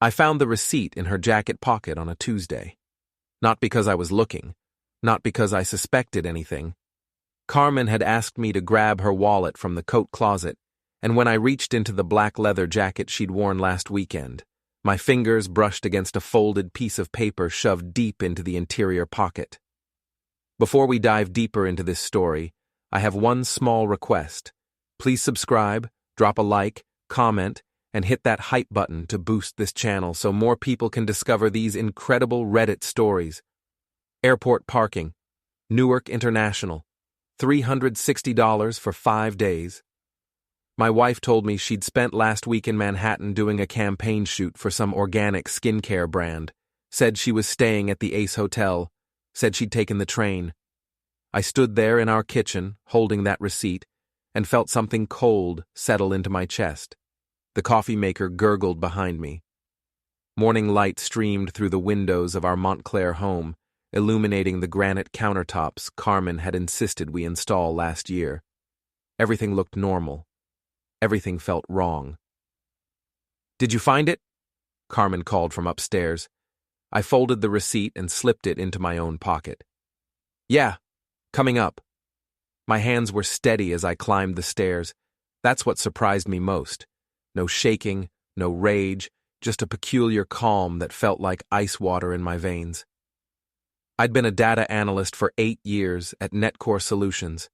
I found the receipt in her jacket pocket on a Tuesday. Not because I was looking, not because I suspected anything. Carmen had asked me to grab her wallet from the coat closet, and when I reached into the black leather jacket she'd worn last weekend, my fingers brushed against a folded piece of paper shoved deep into the interior pocket. Before we dive deeper into this story, I have one small request. Please subscribe, drop a like, comment, and hit that hype button to boost this channel so more people can discover these incredible Reddit stories. Airport parking. Newark International. $360 for 5 days. My wife told me she'd spent last week in Manhattan doing a campaign shoot for some organic skincare brand, said she was staying at the Ace Hotel, said she'd taken the train. I stood there in our kitchen, holding that receipt, and felt something cold settle into my chest. The coffee maker gurgled behind me. Morning light streamed through the windows of our Montclair home, illuminating the granite countertops Carmen had insisted we install last year. Everything looked normal. Everything felt wrong. "Did you find it?" Carmen called from upstairs. I folded the receipt and slipped it into my own pocket. "Yeah, coming up." My hands were steady as I climbed the stairs. That's what surprised me most. No shaking, no rage, just a peculiar calm that felt like ice water in my veins. I'd been a data analyst for 8 years at Netcore Solutions.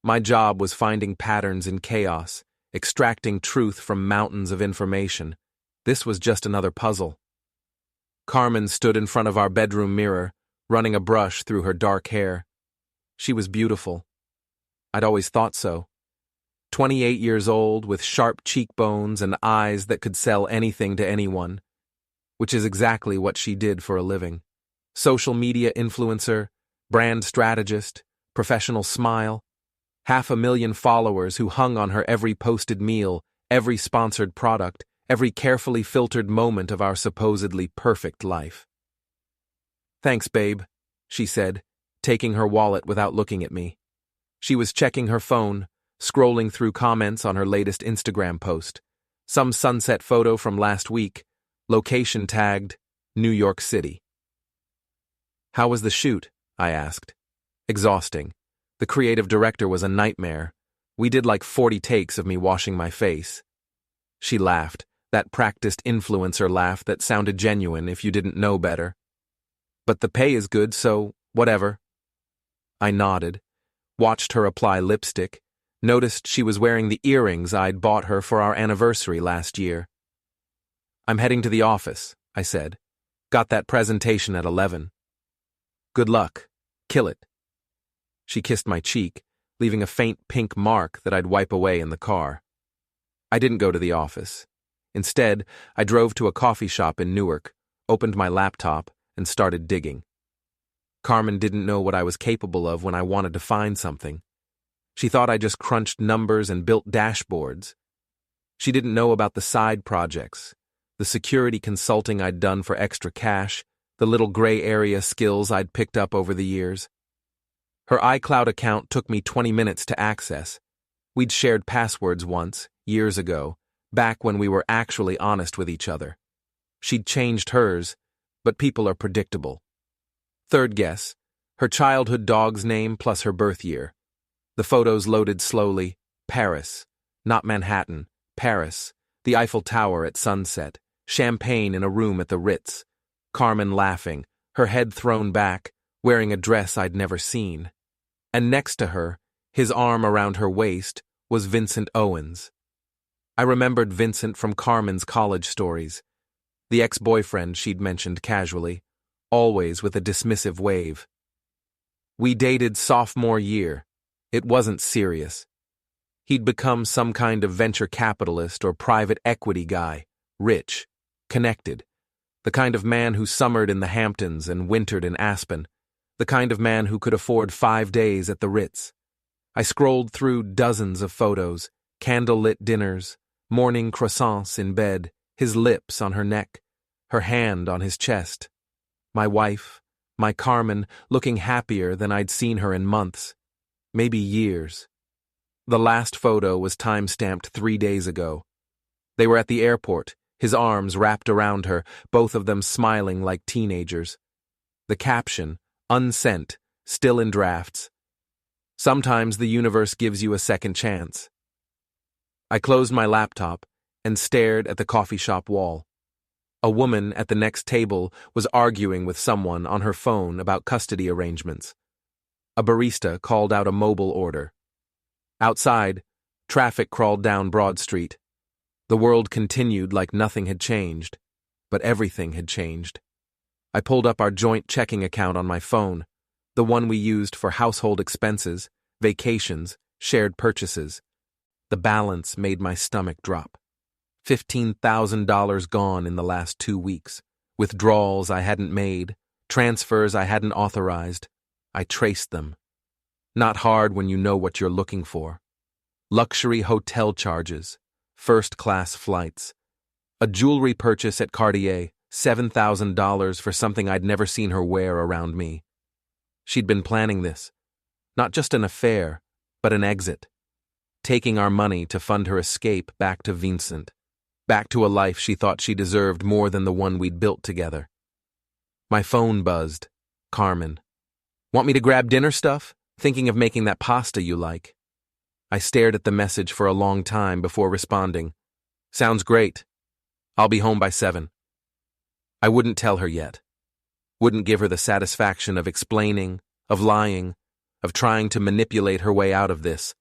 My job was finding patterns in chaos, extracting truth from mountains of information. This was just another puzzle. Carmen stood in front of our bedroom mirror, running a brush through her dark hair. She was beautiful. I'd always thought so. 28 years old, with sharp cheekbones and eyes that could sell anything to anyone, which is exactly what she did for a living. Social media influencer, brand strategist, professional smile, 500,000 followers who hung on her every posted meal, every sponsored product, every carefully filtered moment of our supposedly perfect life. "Thanks, babe," she said, taking her wallet without looking at me. She was checking her phone, scrolling through comments on her latest Instagram post. Some sunset photo from last week, location tagged, New York City. "How was the shoot?" I asked. "Exhausting. The creative director was a nightmare. We did like 40 takes of me washing my face." She laughed, that practiced influencer laugh that sounded genuine if you didn't know better. "But the pay is good, so whatever." I nodded, watched her apply lipstick, noticed she was wearing the earrings I'd bought her for our anniversary last year. "I'm heading to the office," I said. "Got that presentation at 11. "Good luck. Kill it." She kissed my cheek, leaving a faint pink mark that I'd wipe away in the car. I didn't go to the office. Instead, I drove to a coffee shop in Newark, opened my laptop, and started digging. Carmen didn't know what I was capable of when I wanted to find something. She thought I just crunched numbers and built dashboards. She didn't know about the side projects, the security consulting I'd done for extra cash, the little gray area skills I'd picked up over the years. Her iCloud account took me 20 minutes to access. We'd shared passwords once, years ago, back when we were actually honest with each other. She'd changed hers, but people are predictable. Third guess, her childhood dog's name plus her birth year. The photos loaded slowly. Paris, not Manhattan, Paris, the Eiffel Tower at sunset, champagne in a room at the Ritz, Carmen laughing, her head thrown back, wearing a dress I'd never seen. And next to her, his arm around her waist, was Vincent Owens. I remembered Vincent from Carmen's college stories, the ex-boyfriend she'd mentioned casually, always with a dismissive wave. We dated sophomore year. It wasn't serious. He'd become some kind of venture capitalist or private equity guy, rich, connected, the kind of man who summered in the Hamptons and wintered in Aspen, the kind of man who could afford 5 days at the Ritz. I scrolled through dozens of photos, candlelit dinners, morning croissants in bed, his lips on her neck, her hand on his chest. My wife, my Carmen, looking happier than I'd seen her in months, maybe years. The last photo was time-stamped 3 days ago. They were at the airport, his arms wrapped around her, both of them smiling like teenagers. The caption, unsent, still in drafts. Sometimes the universe gives you a second chance. I closed my laptop and stared at the coffee shop wall. A woman at the next table was arguing with someone on her phone about custody arrangements. A barista called out a mobile order. Outside, traffic crawled down Broad Street. The world continued like nothing had changed, but everything had changed. I pulled up our joint checking account on my phone, the one we used for household expenses, vacations, shared purchases. The balance made my stomach drop. $15,000 gone in the last 2 weeks. Withdrawals I hadn't made, transfers I hadn't authorized. I traced them. Not hard when you know what you're looking for. Luxury hotel charges, first-class flights. A jewelry purchase at Cartier, $7,000 for something I'd never seen her wear around me. She'd been planning this. Not just an affair, but an exit. Taking our money to fund her escape back to Vincent. Back to a life she thought she deserved more than the one we'd built together. My phone buzzed. Carmen. Want me to grab dinner stuff? Thinking of making that pasta you like. I stared at the message for a long time before responding. Sounds great. I'll be home by 7. I wouldn't tell her yet. Wouldn't give her the satisfaction of explaining, of lying, of trying to manipulate her way out of this.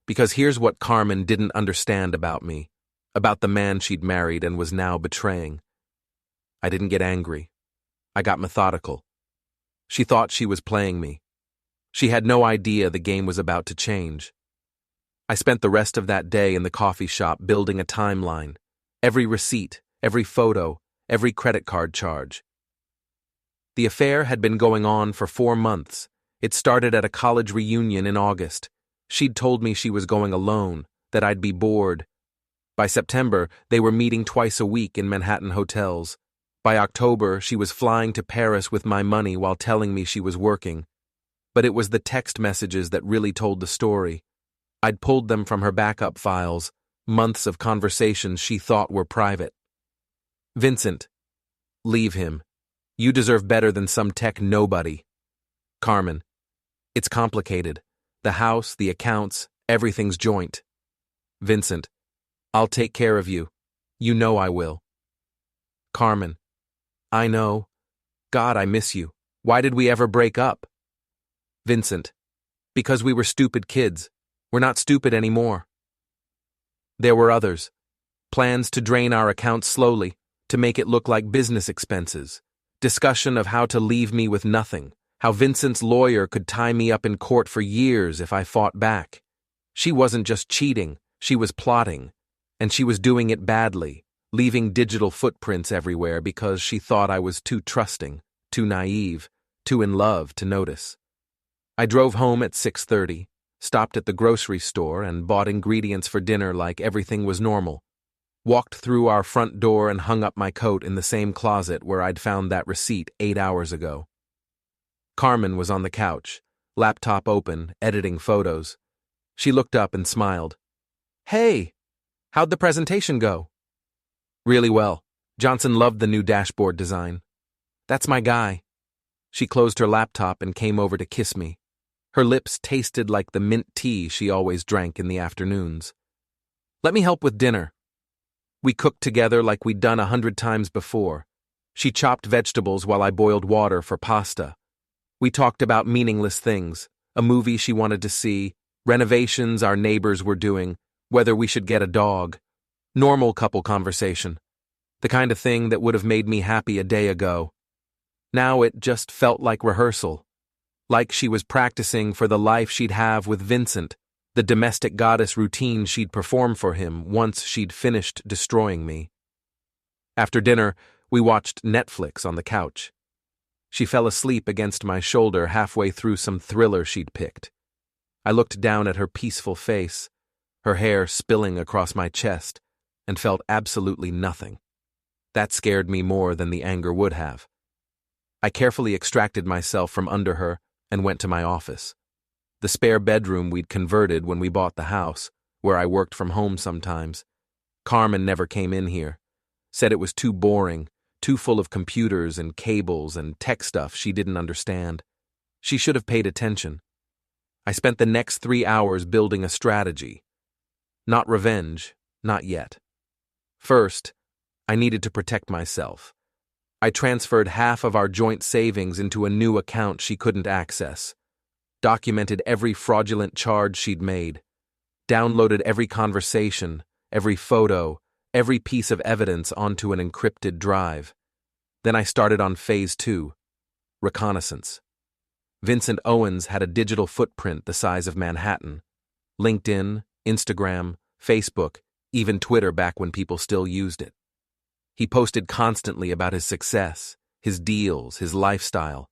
Because here's what Carmen didn't understand about me, about the man she'd married and was now betraying. I didn't get angry. I got methodical. She thought she was playing me. She had no idea the game was about to change. I spent the rest of that day in the coffee shop building a timeline. Every receipt, every photo, every credit card charge. The affair had been going on for 4 months. It started at a college reunion in August. She'd told me she was going alone, that I'd be bored. By September, they were meeting twice a week in Manhattan hotels. By October, she was flying to Paris with my money while telling me she was working. But it was the text messages that really told the story. I'd pulled them from her backup files, months of conversations she thought were private. Vincent. Leave him. You deserve better than some tech nobody. Carmen. It's complicated. The house, the accounts, everything's joint. Vincent. I'll take care of you. You know I will. Carmen. I know. God, I miss you. Why did we ever break up? Vincent. Because we were stupid kids. We're not stupid anymore. There were others. Plans to drain our accounts slowly, to make it look like business expenses. Discussion of how to leave me with nothing. How Vincent's lawyer could tie me up in court for years if I fought back. She wasn't just cheating, she was plotting. And she was doing it badly, leaving digital footprints everywhere because she thought I was too trusting, too naive, too in love to notice. I drove home at 6:30, stopped at the grocery store and bought ingredients for dinner like everything was normal. Walked through our front door and hung up my coat in the same closet where I'd found that receipt 8 hours ago. Carmen was on the couch, laptop open, editing photos. She looked up and smiled. Hey! How'd the presentation go? Really well. Johnson loved the new dashboard design. That's my guy. She closed her laptop and came over to kiss me. Her lips tasted like the mint tea she always drank in the afternoons. Let me help with dinner. We cooked together like we'd done 100 times before. She chopped vegetables while I boiled water for pasta. We talked about meaningless things, a movie she wanted to see, renovations our neighbors were doing, whether we should get a dog. Normal couple conversation. The kind of thing that would have made me happy a day ago. Now it just felt like rehearsal. Like she was practicing for the life she'd have with Vincent, the domestic goddess routine she'd perform for him once she'd finished destroying me. After dinner, we watched Netflix on the couch. She fell asleep against my shoulder halfway through some thriller she'd picked. I looked down at her peaceful face, her hair spilling across my chest, and felt absolutely nothing. That scared me more than the anger would have. I carefully extracted myself from under her and went to my office. The spare bedroom we'd converted when we bought the house, where I worked from home sometimes. Carmen never came in here. said it was too boring, too full of computers and cables and tech stuff she didn't understand. She should have paid attention. I spent the next 3 hours building a strategy. Not revenge, not yet. First, I needed to protect myself. I transferred half of our joint savings into a new account she couldn't access, documented every fraudulent charge she'd made, downloaded every conversation, every photo, every piece of evidence onto an encrypted drive. Then I started on phase 2, reconnaissance. Vincent Owens had a digital footprint the size of Manhattan. LinkedIn, Instagram, Facebook, even Twitter back when people still used it. He posted constantly about his success, his deals, his lifestyle,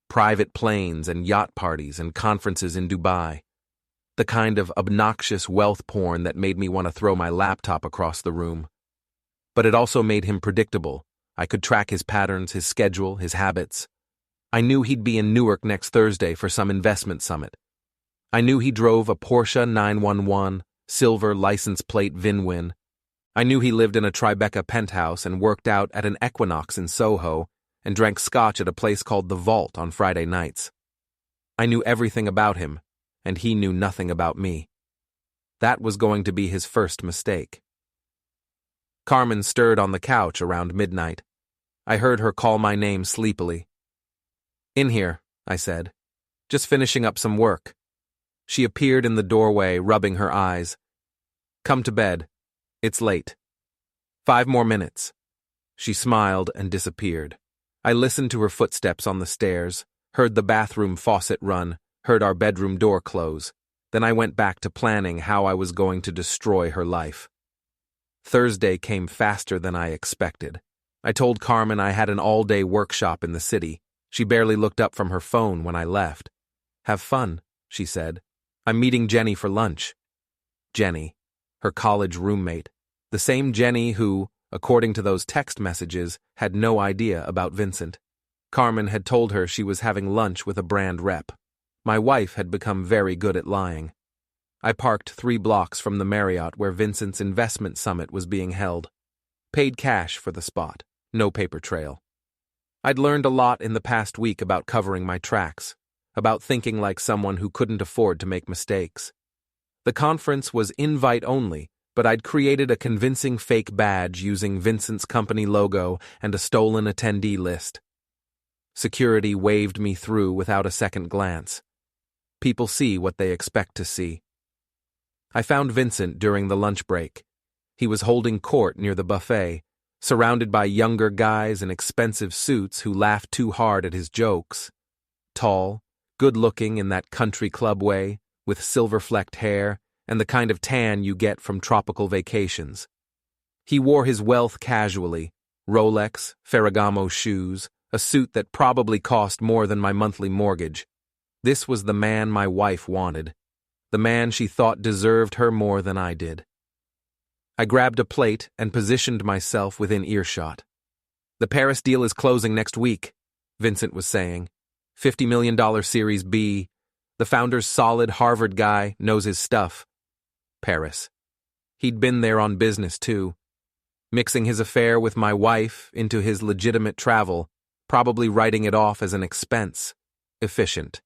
private planes and yacht parties and conferences in Dubai. The kind of obnoxious wealth porn that made me want to throw my laptop across the room. But it also made him predictable. I could track his patterns, his schedule, his habits. I knew he'd be in Newark next Thursday for some investment summit. I knew he drove a Porsche 911, silver license plate VinWin. I knew he lived in a Tribeca penthouse and worked out at an Equinox in Soho and drank scotch at a place called The Vault on Friday nights. I knew everything about him, and he knew nothing about me. That was going to be his first mistake. Carmen stirred on the couch around midnight. I heard her call my name sleepily. "In here," I said. "Just finishing up some work." She appeared in the doorway, rubbing her eyes. "Come to bed. It's late." 5 more minutes. She smiled and disappeared. I listened to her footsteps on the stairs, heard the bathroom faucet run, heard our bedroom door close. Then I went back to planning how I was going to destroy her life. Thursday came faster than I expected. I told Carmen I had an all-day workshop in the city. She barely looked up from her phone when I left. "Have fun," she said. "I'm meeting Jenny for lunch." Jenny, her college roommate, the same Jenny who, according to those text messages, had no idea about Vincent. Carmen had told her she was having lunch with a brand rep. My wife had become very good at lying. I parked 3 blocks from the Marriott where Vincent's investment summit was being held. Paid cash for the spot, no paper trail. I'd learned a lot in the past week about covering my tracks, about thinking like someone who couldn't afford to make mistakes. The conference was invite only, but I'd created a convincing fake badge using Vincent's company logo and a stolen attendee list. Security waved me through without a second glance. People see what they expect to see. I found Vincent during the lunch break. He was holding court near the buffet, surrounded by younger guys in expensive suits who laughed too hard at his jokes. Tall, good-looking in that country club way, with silver-flecked hair and the kind of tan you get from tropical vacations. He wore his wealth casually, Rolex, Ferragamo shoes, a suit that probably cost more than my monthly mortgage. This was the man my wife wanted, the man she thought deserved her more than I did. I grabbed a plate and positioned myself within earshot. "The Paris deal is closing next week," Vincent was saying. $50 million Series B. The founder's solid Harvard guy, knows his stuff. Paris. He'd been there on business, too. Mixing his affair with my wife into his legitimate travel, probably writing it off as an expense. Efficient.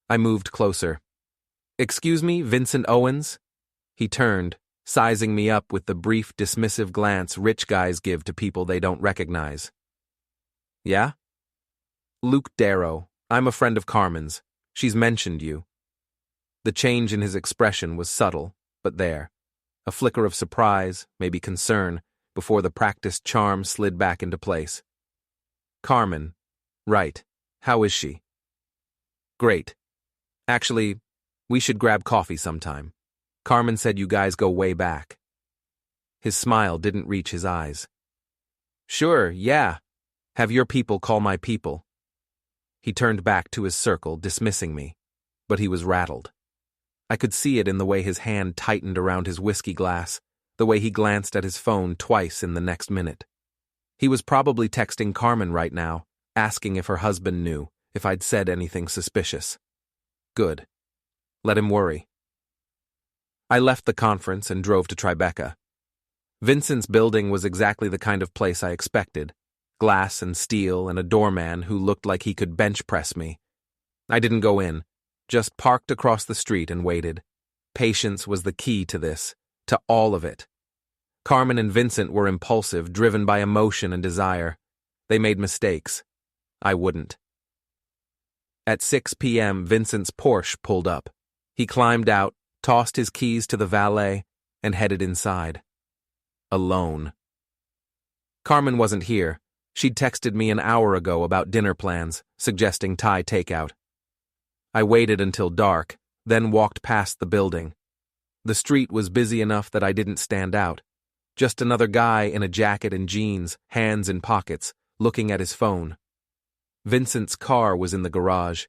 I moved closer. "Excuse me, Vincent Owens?" He turned, sizing me up with the brief, dismissive glance rich guys give to people they don't recognize. "Yeah?" "Luke Darrow. I'm a friend of Carmen's. She's mentioned you." The change in his expression was subtle, but there. A flicker of surprise, maybe concern, before the practiced charm slid back into place. "Carmen. Right. How is she?" "Great. Actually, we should grab coffee sometime. Carmen said you guys go way back." His smile didn't reach his eyes. "Sure, yeah. Have your people call my people." He turned back to his circle, dismissing me, but he was rattled. I could see it in the way his hand tightened around his whiskey glass, the way he glanced at his phone twice in the next minute. He was probably texting Carmen right now, asking if her husband knew, if I'd said anything suspicious. Good. Let him worry. I left the conference and drove to Tribeca. Vincent's building was exactly the kind of place I expected. Glass and steel and a doorman who looked like he could bench press me. I didn't go in, just parked across the street and waited. Patience was the key to this, to all of it. Carmen and Vincent were impulsive, driven by emotion and desire. They made mistakes. I wouldn't. At 6 p.m., Vincent's Porsche pulled up. He climbed out, tossed his keys to the valet, and headed inside. Alone. Carmen wasn't here. She'd texted me an hour ago about dinner plans, suggesting Thai takeout. I waited until dark, then walked past the building. The street was busy enough that I didn't stand out. Just another guy in a jacket and jeans, hands in pockets, looking at his phone. Vincent's car was in the garage.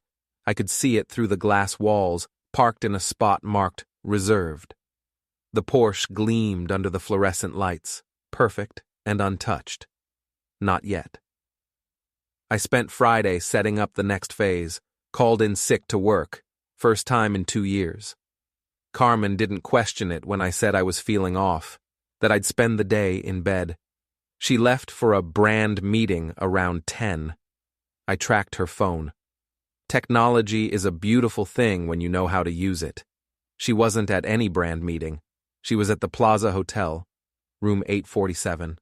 I could see it through the glass walls, parked in a spot marked reserved. The Porsche gleamed under the fluorescent lights, perfect and untouched. Not yet. I spent Friday setting up the next phase, called in sick to work, first time in 2 years. Carmen didn't question it when I said I was feeling off, that I'd spend the day in bed. She left for a brand meeting around 10. I tracked her phone. Technology is a beautiful thing when you know how to use it. She wasn't at any brand meeting. She was at the Plaza Hotel, room 847,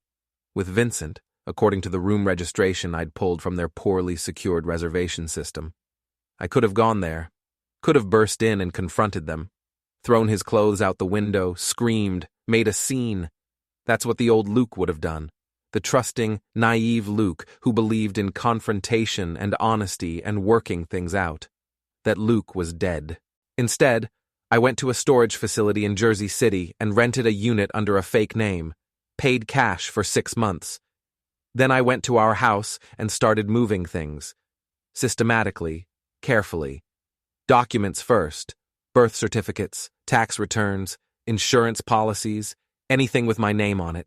with Vincent, according to the room registration I'd pulled from their poorly secured reservation system. I could have gone there, could have burst in and confronted them, thrown his clothes out the window, screamed, made a scene. That's what the old Luke would have done. The trusting, naive Luke who believed in confrontation and honesty and working things out. That Luke was dead. Instead, I went to a storage facility in Jersey City and rented a unit under a fake name, paid cash for 6 months. Then I went to our house and started moving things. Systematically, carefully. Documents first. Birth certificates, tax returns, insurance policies, anything with my name on it.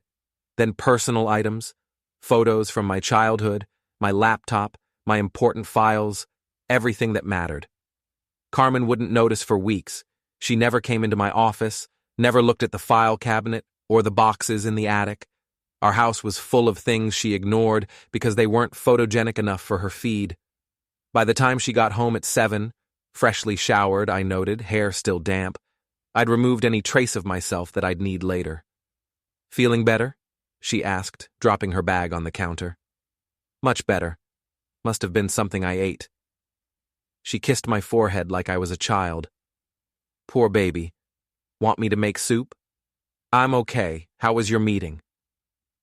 Then personal items, photos from my childhood, my laptop, my important files, everything that mattered. Carmen wouldn't notice for weeks. She never came into my office, never looked at the file cabinet or the boxes in the attic. Our house was full of things she ignored because they weren't photogenic enough for her feed. By the time she got home at 7, freshly showered, I noted, hair still damp, I'd removed any trace of myself that I'd need later. "Feeling better?" she asked, dropping her bag on the counter. "Much better. Must have been something I ate." She kissed my forehead like I was a child. "Poor baby. Want me to make soup?" "I'm okay. How was your meeting?"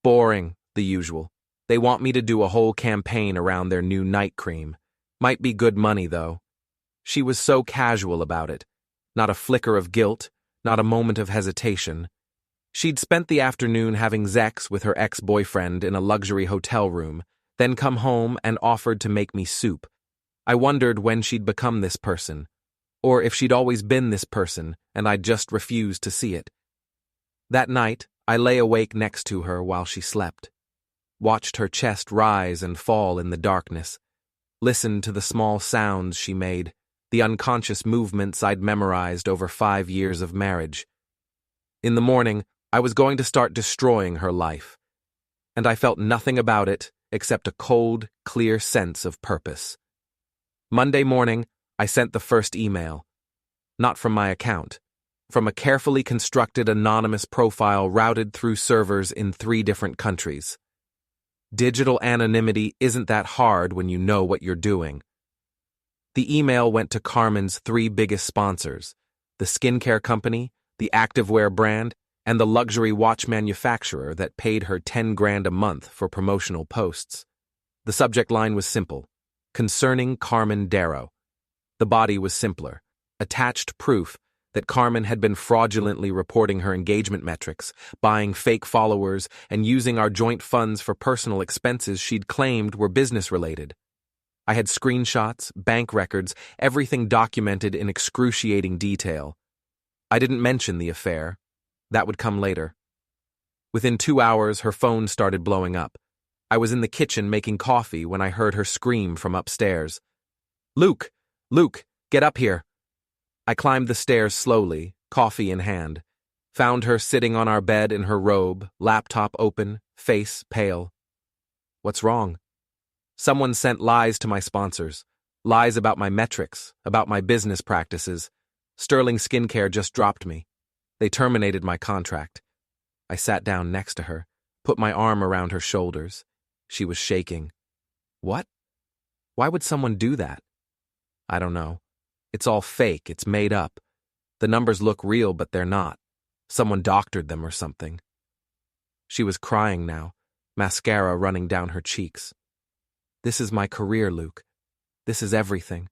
"Boring, the usual. They want me to do a whole campaign around their new night cream. Might be good money, though." She was so casual about it. Not a flicker of guilt, not a moment of hesitation. She'd spent the afternoon having sex with her ex-boyfriend in a luxury hotel room, then come home and offered to make me soup. I wondered when she'd become this person, or if she'd always been this person and I'd just refused to see it. That night, I lay awake next to her while she slept. Watched her chest rise and fall in the darkness. Listened to the small sounds she made, the unconscious movements I'd memorized over 5 years of marriage. In the morning, I was going to start destroying her life. And I felt nothing about it except a cold, clear sense of purpose. Monday morning, I sent the first email. Not from my account. From a carefully constructed anonymous profile routed through servers in 3 different countries. Digital anonymity isn't that hard when you know what you're doing. The email went to Carmen's 3 biggest sponsors, the skincare company, the activewear brand, and the luxury watch manufacturer that paid her $10,000 a month for promotional posts. The subject line was simple: concerning Carmen Darrow. The body was simpler: attached proof that Carmen had been fraudulently reporting her engagement metrics, buying fake followers, and using our joint funds for personal expenses she'd claimed were business-related. I had screenshots, bank records, everything documented in excruciating detail. I didn't mention the affair. That would come later. Within 2 hours, her phone started blowing up. I was in the kitchen making coffee when I heard her scream from upstairs. "Luke! Luke! Get up here!" I climbed the stairs slowly, coffee in hand. Found her sitting on our bed in her robe, laptop open, face pale. What's wrong? Someone sent lies to my sponsors. Lies about my metrics, about my business practices. Sterling Skincare just dropped me. They terminated my contract. I sat down next to her, put my arm around her shoulders. She was shaking. What? Why would someone do that? I don't know. It's all fake, it's made up. The numbers look real, but they're not. Someone doctored them or something. She was crying now, mascara running down her cheeks. This is my career, Luke. This is everything.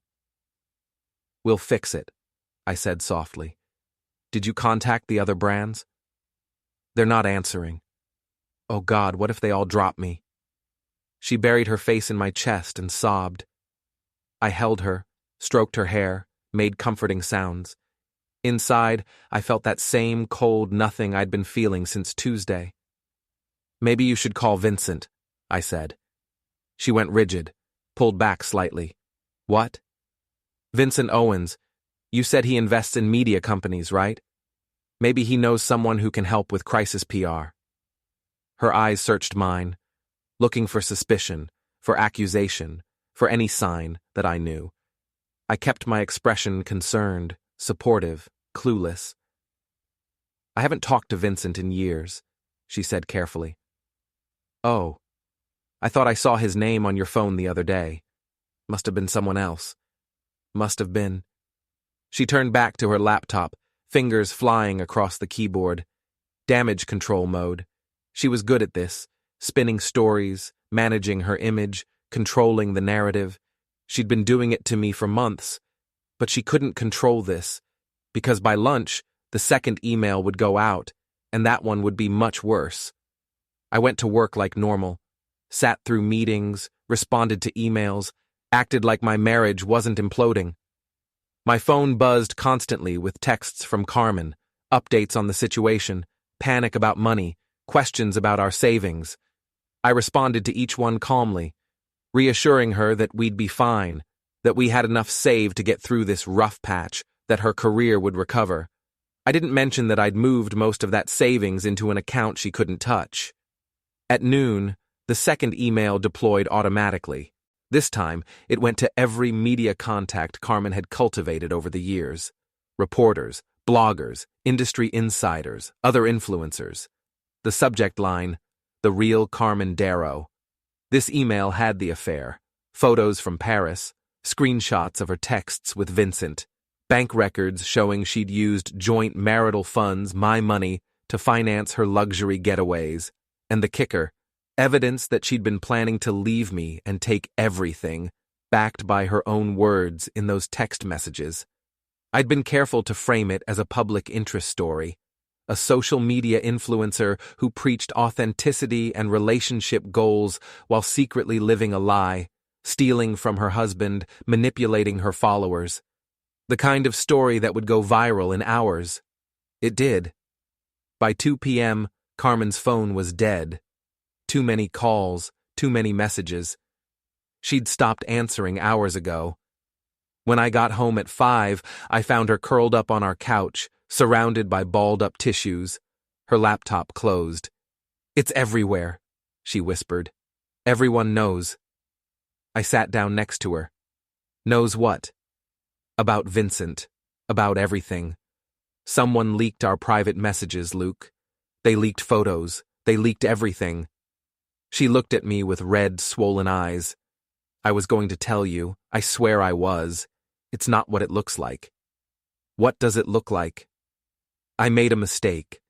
We'll fix it, I said softly. Did you contact the other brands? They're not answering. Oh God, what if they all drop me? She buried her face in my chest and sobbed. I held her, stroked her hair, made comforting sounds. Inside, I felt that same cold nothing I'd been feeling since Tuesday. Maybe you should call Vincent, I said. She went rigid, pulled back slightly. What? Vincent Owens. You said he invests in media companies, right? Maybe he knows someone who can help with crisis PR. Her eyes searched mine, looking for suspicion, for accusation, for any sign that I knew. I kept my expression concerned, supportive, clueless. I haven't talked to Vincent in years, she said carefully. Oh, I thought I saw his name on your phone the other day. Must have been someone else. Must have been. She turned back to her laptop, fingers flying across the keyboard. Damage control mode. She was good at this, spinning stories, managing her image, controlling the narrative. She'd been doing it to me for months, but she couldn't control this, because by lunch, the second email would go out, and that one would be much worse. I went to work like normal, sat through meetings, responded to emails, acted like my marriage wasn't imploding. My phone buzzed constantly with texts from Carmen, updates on the situation, panic about money, questions about our savings. I responded to each one calmly, reassuring her that we'd be fine, that we had enough saved to get through this rough patch, that her career would recover. I didn't mention that I'd moved most of that savings into an account she couldn't touch. At noon, the second email deployed automatically. This time, it went to every media contact Carmen had cultivated over the years. Reporters, bloggers, industry insiders, other influencers. The subject line, The Real Carmen Darrow. This email had the affair. Photos from Paris, screenshots of her texts with Vincent, bank records showing she'd used joint marital funds, my money, to finance her luxury getaways. And the kicker, evidence that she'd been planning to leave me and take everything, backed by her own words in those text messages. I'd been careful to frame it as a public interest story, a social media influencer who preached authenticity and relationship goals while secretly living a lie, stealing from her husband, manipulating her followers. The kind of story that would go viral in hours. It did. By 2 p.m., Carmen's phone was dead. Too many calls, too many messages. She'd stopped answering hours ago. When I got home at 5, I found her curled up on our couch, surrounded by balled-up tissues, her laptop closed. It's everywhere, she whispered. Everyone knows. I sat down next to her. Knows what? About Vincent. About everything. Someone leaked our private messages, Luke. They leaked photos. They leaked everything. She looked at me with red, swollen eyes. I was going to tell you. I swear I was. It's not what it looks like. What does it look like? I made a mistake.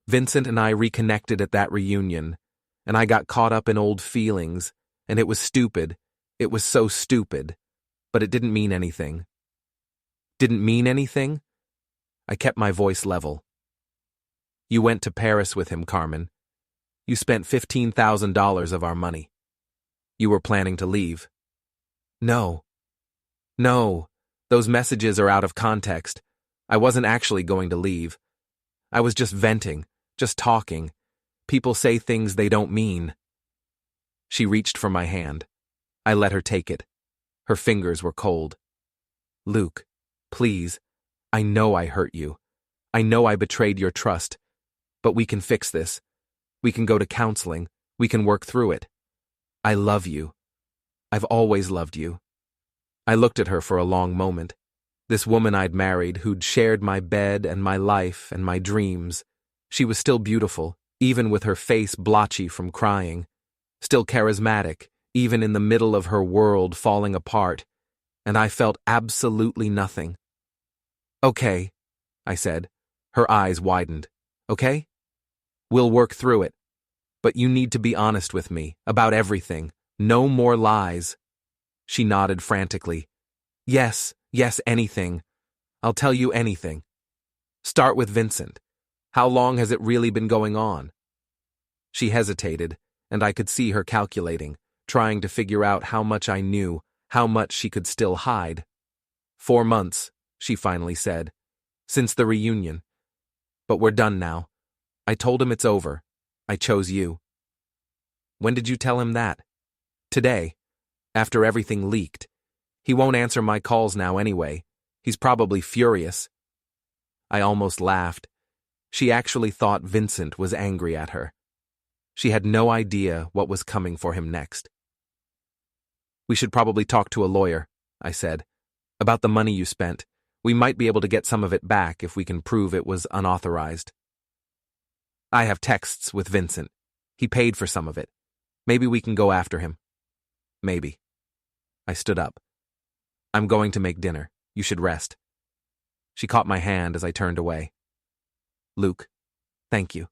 Vincent and I reconnected at that reunion, and I got caught up in old feelings, and it was stupid. It was so stupid. But it didn't mean anything. Didn't mean anything? I kept my voice level. You went to Paris with him, Carmen. You spent $15,000 of our money. You were planning to leave. No. No. Those messages are out of context. I wasn't actually going to leave. I was just venting, just talking. People say things they don't mean. She reached for my hand. I let her take it. Her fingers were cold. Luke, please. I know I hurt you. I know I betrayed your trust, but we can fix this. We can go to counseling. We can work through it. I love you. I've always loved you. I looked at her for a long moment. This woman I'd married, who'd shared my bed and my life and my dreams. She was still beautiful, even with her face blotchy from crying. Still charismatic, even in the middle of her world falling apart. And I felt absolutely nothing. Okay, I said. Her eyes widened. Okay? We'll work through it. But you need to be honest with me, about everything. No more lies. She nodded frantically. Yes, anything. I'll tell you anything. Start with Vincent. How long has it really been going on? She hesitated, and I could see her calculating, trying to figure out how much I knew, how much she could still hide. 4 months, she finally said. Since the reunion. But we're done now. I told him it's over. I chose you. When did you tell him that? Today. After everything leaked. He won't answer my calls now anyway. He's probably furious. I almost laughed. She actually thought Vincent was angry at her. She had no idea what was coming for him next. We should probably talk to a lawyer, I said. About the money you spent. We might be able to get some of it back if we can prove it was unauthorized. I have texts with Vincent. He paid for some of it. Maybe we can go after him. Maybe. I stood up. I'm going to make dinner. You should rest. She caught my hand as I turned away. Luke, thank you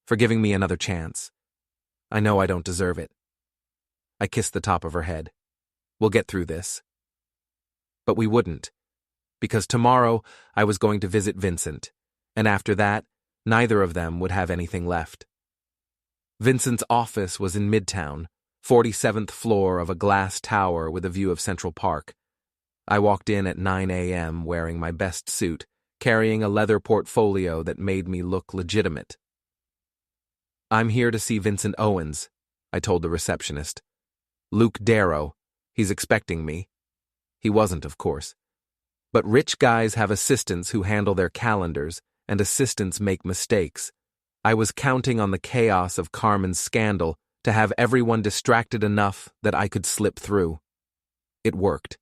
for giving me another chance. I know I don't deserve it. I kissed the top of her head. We'll get through this. But we wouldn't, because tomorrow I was going to visit Vincent, and after that, neither of them would have anything left. Vincent's office was in Midtown, 47th floor of a glass tower with a view of Central Park. I walked in at 9 a.m. wearing my best suit, carrying a leather portfolio that made me look legitimate. I'm here to see Vincent Owens, I told the receptionist. Luke Darrow. He's expecting me. He wasn't, of course. But rich guys have assistants who handle their calendars, and assistants make mistakes. I was counting on the chaos of Carmen's scandal to have everyone distracted enough that I could slip through. It worked.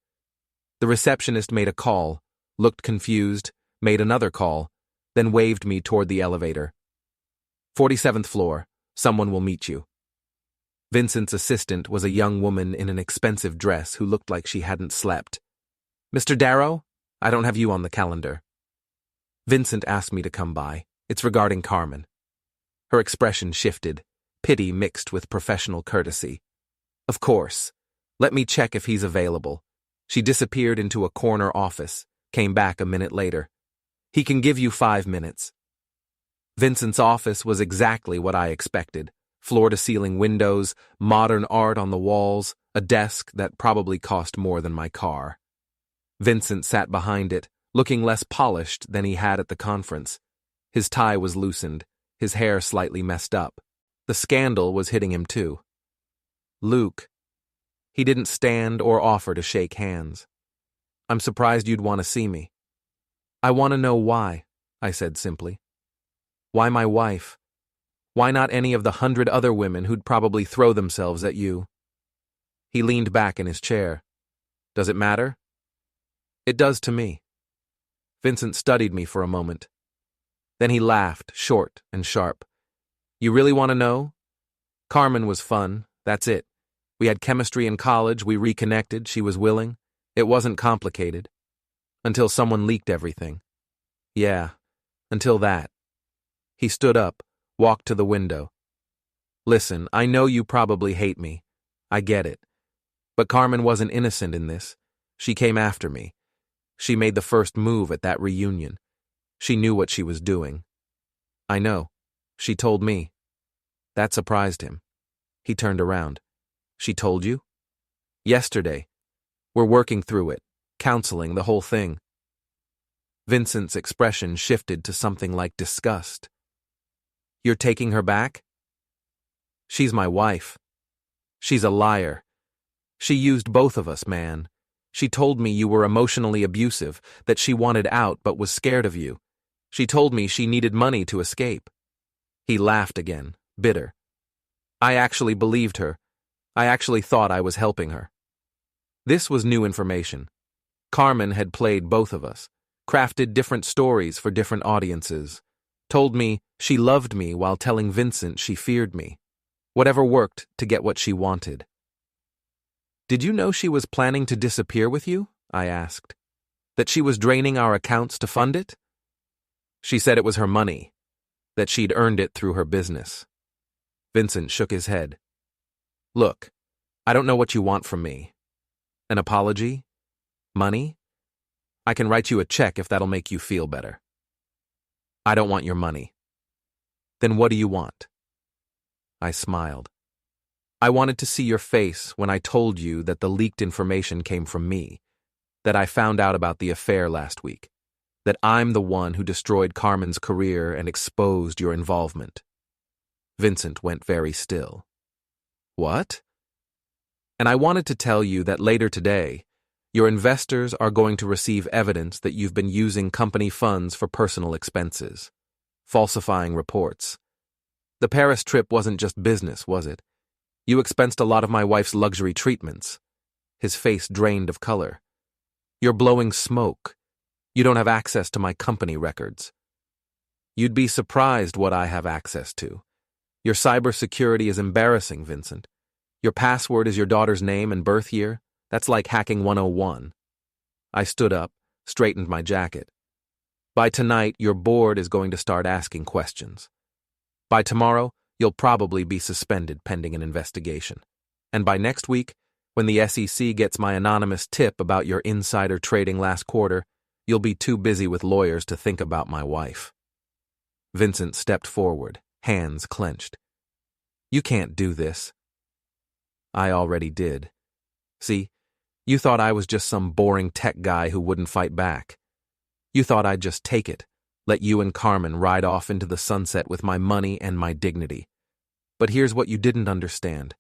The receptionist made a call, looked confused, made another call, then waved me toward the elevator. 47th floor. Someone will meet you. Vincent's assistant was a young woman in an expensive dress who looked like she hadn't slept. Mr. Darrow? I don't have you on the calendar. Vincent asked me to come by. It's regarding Carmen. Her expression shifted, pity mixed with professional courtesy. Of course. Let me check if he's available. She disappeared into a corner office, came back a minute later. He can give you 5 minutes. Vincent's office was exactly what I expected. Floor-to-ceiling windows, modern art on the walls, a desk that probably cost more than my car. Vincent sat behind it, looking less polished than he had at the conference. His tie was loosened, his hair slightly messed up. The scandal was hitting him too. Luke. He didn't stand or offer to shake hands. I'm surprised you'd want to see me. I want to know why, I said simply. Why my wife? Why not any of the 100 other women who'd probably throw themselves at you? He leaned back in his chair. Does it matter? It does to me. Vincent studied me for a moment. Then he laughed, short and sharp. You really want to know? Carmen was fun, that's it. We had chemistry in college, we reconnected, she was willing. It wasn't complicated. Until someone leaked everything. Yeah, until that. He stood up, walked to the window. Listen, I know you probably hate me. I get it. But Carmen wasn't innocent in this. She came after me. She made the first move at that reunion. She knew what she was doing. I know. She told me. That surprised him. He turned around. She told you? Yesterday. We're working through it, counseling, the whole thing. Vincent's expression shifted to something like disgust. You're taking her back? She's my wife. She's a liar. She used both of us, man. She told me you were emotionally abusive, that she wanted out but was scared of you. She told me she needed money to escape. He laughed again, bitter. I actually believed her. I actually thought I was helping her. This was new information. Carmen had played both of us, crafted different stories for different audiences, told me she loved me while telling Vincent she feared me. Whatever worked to get what she wanted. Did you know she was planning to disappear with you? I asked. That she was draining our accounts to fund it? She said it was her money, that she'd earned it through her business. Vincent shook his head. Look, I don't know what you want from me. An apology? Money? I can write you a check if that'll make you feel better. I don't want your money. Then what do you want? I smiled. I wanted to see your face when I told you that the leaked information came from me, that I found out about the affair last week, that I'm the one who destroyed Carmen's career and exposed your involvement. Vincent went very still. What? And I wanted to tell you that later today, your investors are going to receive evidence that you've been using company funds for personal expenses, falsifying reports. The Paris trip wasn't just business, was it? You expensed a lot of my wife's luxury treatments. His face drained of color. You're blowing smoke. You don't have access to my company records. You'd be surprised what I have access to. Your cybersecurity is embarrassing, Vincent. Your password is your daughter's name and birth year. That's like hacking 101. I stood up, straightened my jacket. By tonight, your board is going to start asking questions. By tomorrow, you'll probably be suspended pending an investigation. And by next week, when the SEC gets my anonymous tip about your insider trading last quarter, you'll be too busy with lawyers to think about my wife. Vincent stepped forward, hands clenched. You can't do this. I already did. See, you thought I was just some boring tech guy who wouldn't fight back. You thought I'd just take it, let you and Carmen ride off into the sunset with my money and my dignity. But here's what you didn't understand.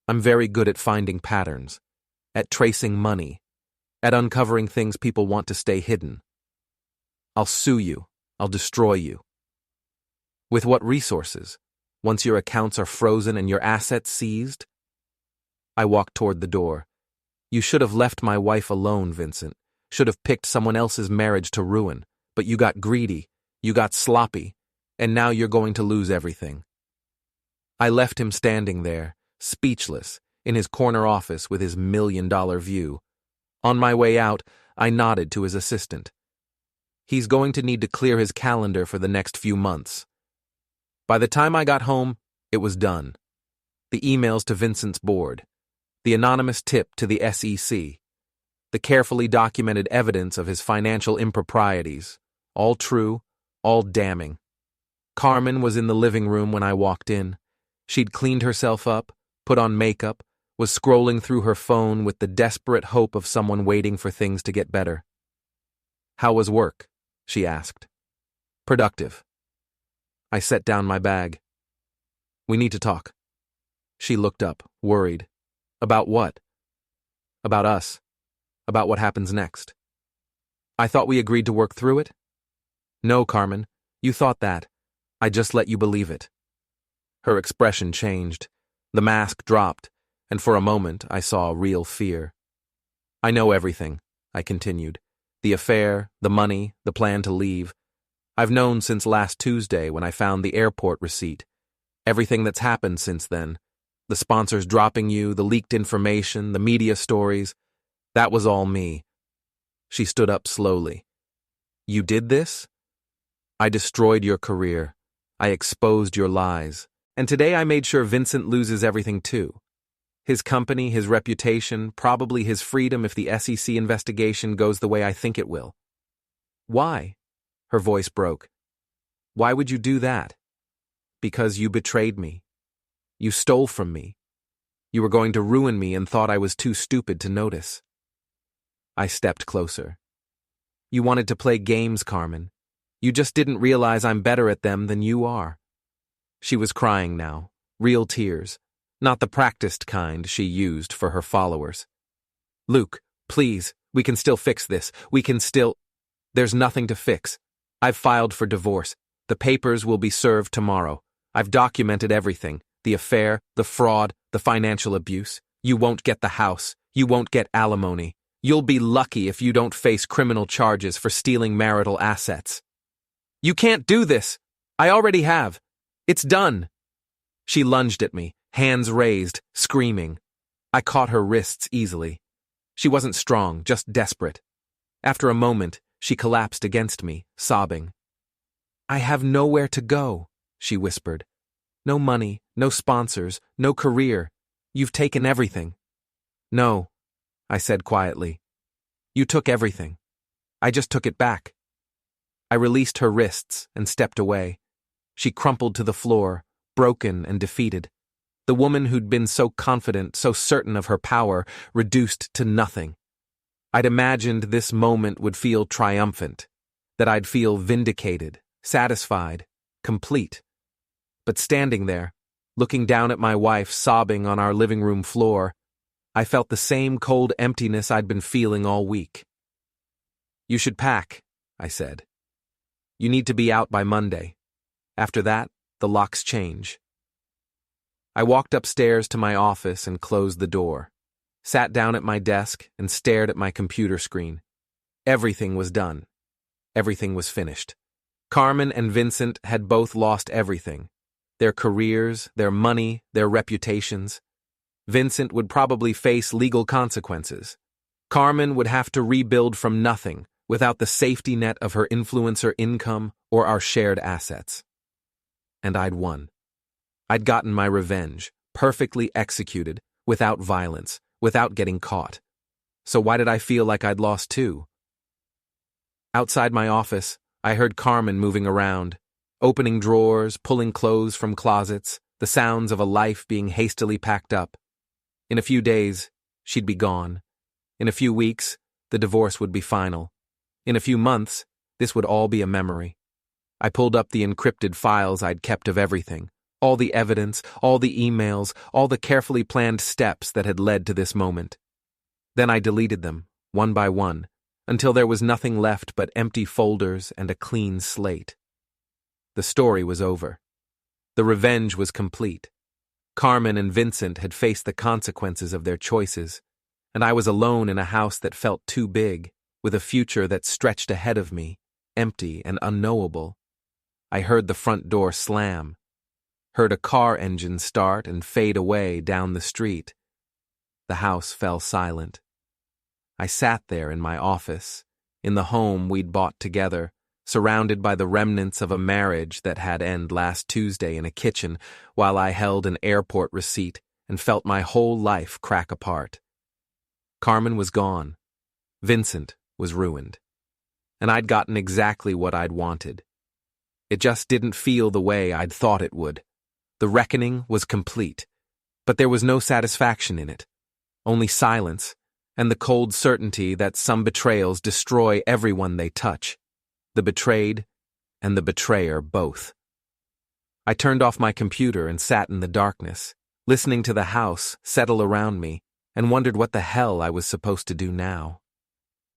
I'm very good at finding patterns, at tracing money, at uncovering things people want to stay hidden. I'll sue you. I'll destroy you. With what resources? Once your accounts are frozen and your assets seized? I walked toward the door. You should have left my wife alone, Vincent. Should have picked someone else's marriage to ruin. But you got greedy, you got sloppy, and now you're going to lose everything. I left him standing there, speechless, in his corner office with his $1 million view. On my way out, I nodded to his assistant. He's going to need to clear his calendar for the next few months. By the time I got home, it was done. The emails to Vincent's board, the anonymous tip to the SEC, the carefully documented evidence of his financial improprieties, all true, all damning. Carmen was in the living room when I walked in. She'd cleaned herself up, put on makeup, was scrolling through her phone with the desperate hope of someone waiting for things to get better. How was work? She asked. Productive. I set down my bag. We need to talk. She looked up, worried. About what? About us. About what happens next. I thought we agreed to work through it? No, Carmen, you thought that. I just let you believe it. Her expression changed. The mask dropped, and for a moment I saw real fear. I know everything, I continued. The affair, the money, the plan to leave. I've known since last Tuesday when I found the airport receipt. Everything that's happened since then. The sponsors dropping you, the leaked information, the media stories. That was all me. She stood up slowly. You did this? I destroyed your career. I exposed your lies. And today I made sure Vincent loses everything too. His company, his reputation, probably his freedom if the SEC investigation goes the way I think it will. Why? Her voice broke. Why would you do that? Because you betrayed me. You stole from me. You were going to ruin me and thought I was too stupid to notice. I stepped closer. You wanted to play games, Carmen. You just didn't realize I'm better at them than you are. She was crying now, real tears, not the practiced kind she used for her followers. Luke, please, we can still fix this. We can still... There's nothing to fix. I've filed for divorce. The papers will be served tomorrow. I've documented everything. The affair, the fraud, the financial abuse. You won't get the house. You won't get alimony. You'll be lucky if you don't face criminal charges for stealing marital assets. You can't do this. I already have. It's done. She lunged at me, hands raised, screaming. I caught her wrists easily. She wasn't strong, just desperate. After a moment, she collapsed against me, sobbing. I have nowhere to go, she whispered. No money, no sponsors, no career. You've taken everything. No, I said quietly. You took everything. I just took it back. I released her wrists and stepped away. She crumpled to the floor, broken and defeated. The woman who'd been so confident, so certain of her power, reduced to nothing. I'd imagined this moment would feel triumphant, that I'd feel vindicated, satisfied, complete. But standing there, looking down at my wife sobbing on our living room floor, I felt the same cold emptiness I'd been feeling all week. You should pack, I said. You need to be out by Monday. After that, the locks change. I walked upstairs to my office and closed the door, sat down at my desk and stared at my computer screen. Everything was done. Everything was finished. Carmen and Vincent had both lost everything. Their careers, their money, their reputations. Vincent would probably face legal consequences. Carmen would have to rebuild from nothing, without the safety net of her influencer income or our shared assets. And I'd won. I'd gotten my revenge, perfectly executed, without violence, without getting caught. So why did I feel like I'd lost too? Outside my office, I heard Carmen moving around, opening drawers, pulling clothes from closets, the sounds of a life being hastily packed up. In a few days, she'd be gone. In a few weeks, the divorce would be final. In a few months, this would all be a memory. I pulled up the encrypted files I'd kept of everything, all the evidence, all the emails, all the carefully planned steps that had led to this moment. Then I deleted them, one by one, until there was nothing left but empty folders and a clean slate. The story was over. The revenge was complete. Carmen and Vincent had faced the consequences of their choices, and I was alone in a house that felt too big, with a future that stretched ahead of me, empty and unknowable. I heard the front door slam, heard a car engine start and fade away down the street. The house fell silent. I sat there in my office, in the home we'd bought together, surrounded by the remnants of a marriage that had ended last Tuesday in a kitchen, while I held an airport receipt and felt my whole life crack apart. Carmen was gone. Vincent was ruined. And I'd gotten exactly what I'd wanted. It just didn't feel the way I'd thought it would. The reckoning was complete, but there was no satisfaction in it, only silence, and the cold certainty that some betrayals destroy everyone they touch, the betrayed and the betrayer both. I turned off my computer and sat in the darkness, listening to the house settle around me, and wondered what the hell I was supposed to do now.